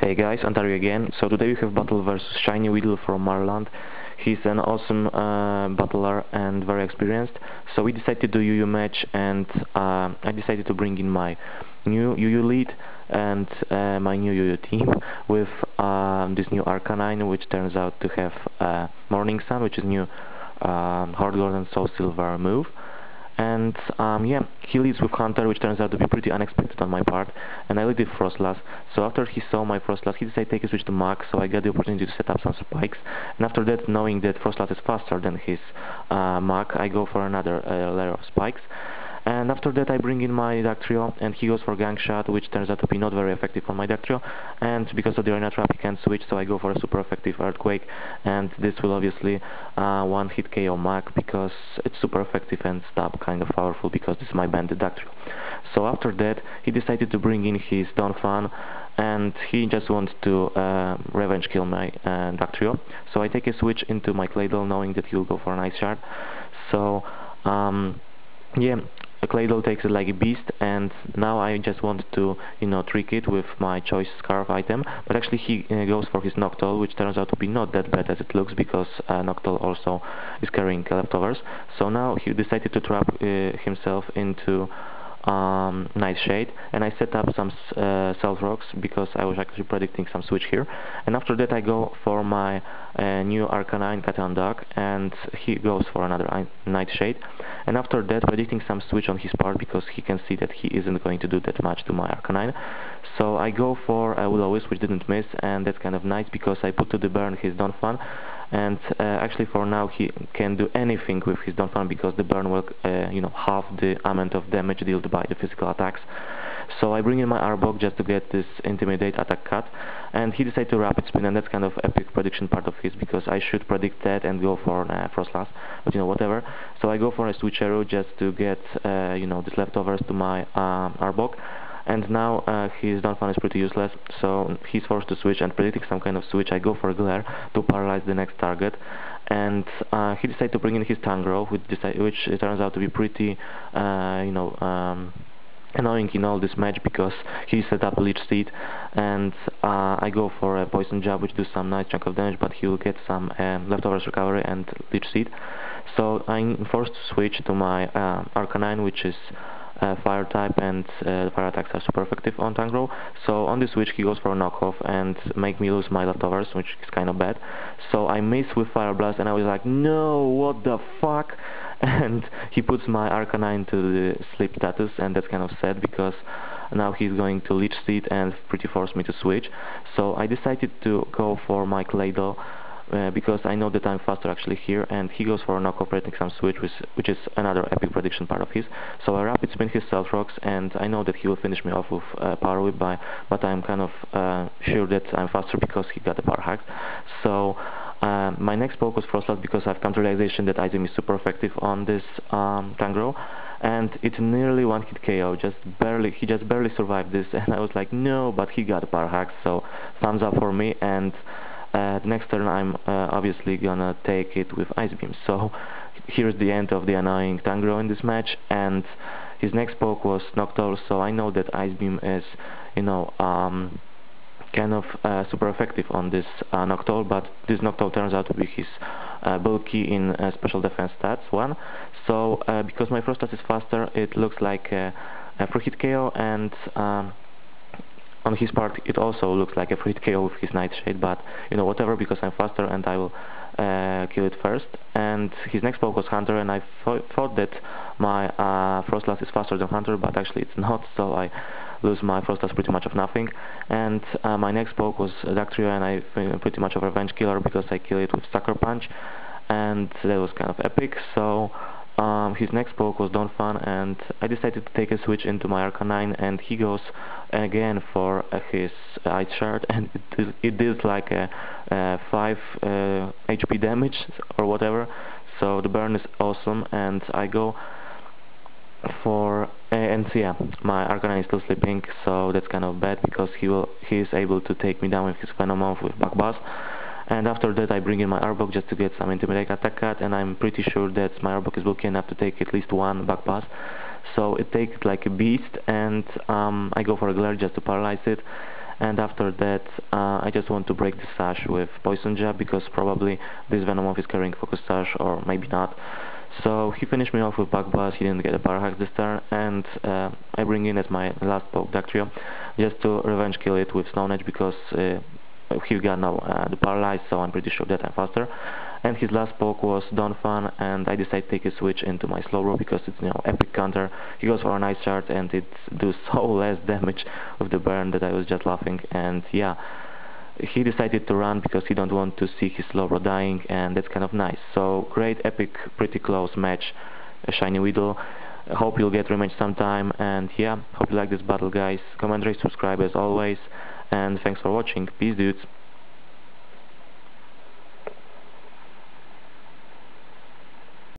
Hey guys, Ontario again. So today we have battle versus Shiny Weedle from Maryland. He's an awesome battler and very experienced. So we decided to do UU match, and I decided to bring in my new UU lead and my new UU team with this new Arcanine, which turns out to have Morning Sun, which is new Hard Gold and Soul Silver move. And yeah, he leads with Hunter, which turns out to be pretty unexpected on my part, and I lead with Frostlass. So after he saw my Frostlass, he decided to take a switch to Max, so I got the opportunity to set up some spikes. And after that, knowing that Frostlass is faster than his Mach, I go for another layer of spikes. And after that I bring in my Dactrio, and he goes for Gang Shot, which turns out to be not very effective on my Dactrio, and because of the Arena Trap he can't switch, so I go for a super effective Earthquake, and this will obviously one-hit KO Mach, because it's super effective and stab kind of powerful, because this is my banded Dactrio. So after that he decided to bring in his Donphan, and he just wants to revenge kill my Dactrio. So I take a switch into my Claydol, knowing that he will go for an Ice Shard. So yeah, Claydol takes it like a beast, and now I just want to, trick it with my choice Scarf item, but actually he goes for his Noctowl, which turns out to be not that bad as it looks, because Noctowl also is carrying leftovers. So now he decided to trap himself into Nightshade, and I set up some Stealth Rocks, because I was actually predicting some switch here. And after that I go for my new Arcanine Cat Dog, and he goes for another Nightshade. And after that, predicting some switch on his part, because he can see that he isn't going to do that much to my Arcanine. So I go for a Will-O-Wisp, which didn't miss, and that's kind of nice, because I put to the burn his Donphan. And actually for now he can do anything with his Donphan, because the burn will, half the amount of damage dealt by the physical attacks. So I bring in my Arbok just to get this Intimidate attack cut, and he decided to Rapid Spin, and that's kind of epic prediction part of his, because I should predict that and go for Frostlass, but whatever. So I go for a Switcheroo just to get these leftovers to my Arbok. And now his Donphan is pretty useless, so he's forced to switch, and predicting some kind of switch, I go for Glare to paralyze the next target. And he decided to bring in his Tangrowth, which turns out to be pretty, annoying in all this match, because he set up a Leech Seed, and I go for a Poison Jab, which does some nice chunk of damage, but he will get some leftovers recovery and Leech Seed. So I'm forced to switch to my Arcanine, which is Fire type, and fire attacks are super effective on Tangrowth. So on this switch he goes for a knockoff and make me lose my leftovers, which is kind of bad. So I miss with Fire Blast, and I was like, no, what the fuck? And he puts my Arcanine to the sleep status, and that's kind of sad, because now he's going to Leech Seed and pretty force me to switch. So I decided to go for my Claydol, because I know that I'm faster actually here, and he goes for a knockoff, predicting some switch, which is another epic prediction part of his. So I Rapid Spin his Stealth Rocks, and I know that he will finish me off with Power Whip, but I'm kind of sure that I'm faster, because he got the Power Hacks. So my next poke was Frostlass, because I have come to realization that item is super effective on this Tangrowth, and it's nearly one-hit KO, he just barely survived this, and I was like, no, but he got a Power Hacks, so thumbs up for me. And next turn I'm obviously gonna take it with Ice Beam. So here's the end of the annoying Tangrowth in this match, and his next poke was Noctowl, so I know that Ice Beam is, kind of super effective on this Noctowl, but this Noctowl turns out to be his bulky in special defense stats 1. So because my Frostlass is faster, it looks like a free hit KO, and on his part it also looks like a free hit KO with his Nightshade, but whatever, because I'm faster and I will kill it first. And his next poke was Hunter, and I thought that my Frostlass is faster than Hunter, but actually it's not, so I lose my Frostlass pretty much of nothing. And my next poke was Dactrio, and I pretty much a revenge killer, because I kill it with Sucker Punch, and that was kind of epic. So his next poke was Donphan, and I decided to take a switch into my Arcanine, and he goes again for his Ice Shard, and it deals like a 5 HP damage or whatever, so the burn is awesome. And I go for and yeah, my Arcanine is still sleeping, so that's kind of bad, because he is able to take me down with his Venomoth with Back Buzz. And after that I bring in my Arbok just to get some Intimidate attack cut, and I'm pretty sure that my Arbok is bulky enough to take at least one Back Pass. So it takes it like a beast, and I go for a Glare just to paralyze it. and after that I just want to break the sash with Poison Jab, because probably this Venomoth is carrying Focus Sash, or maybe not. So he finished me off with Backbuzz, he didn't get a Parahax this turn, and I bring in as my last poke Dactrio, just to revenge kill it with Stone Edge, because he got now the Paralyze, so I'm pretty sure that I'm faster. And his last poke was Donphan, and I decided to take a switch into my Slowbro because it's, you know, epic counter. He goes for a nice shard and it does so less damage with the burn that I was just laughing. And yeah, he decided to run because he don't want to see his Slowbro dying, and that's kind of nice. So great, epic, pretty close match, a Shiny Weedle. I hope you'll get rematch sometime, and yeah, hope you like this battle, guys. Comment, rate, subscribe as always, and thanks for watching. Peace, dudes.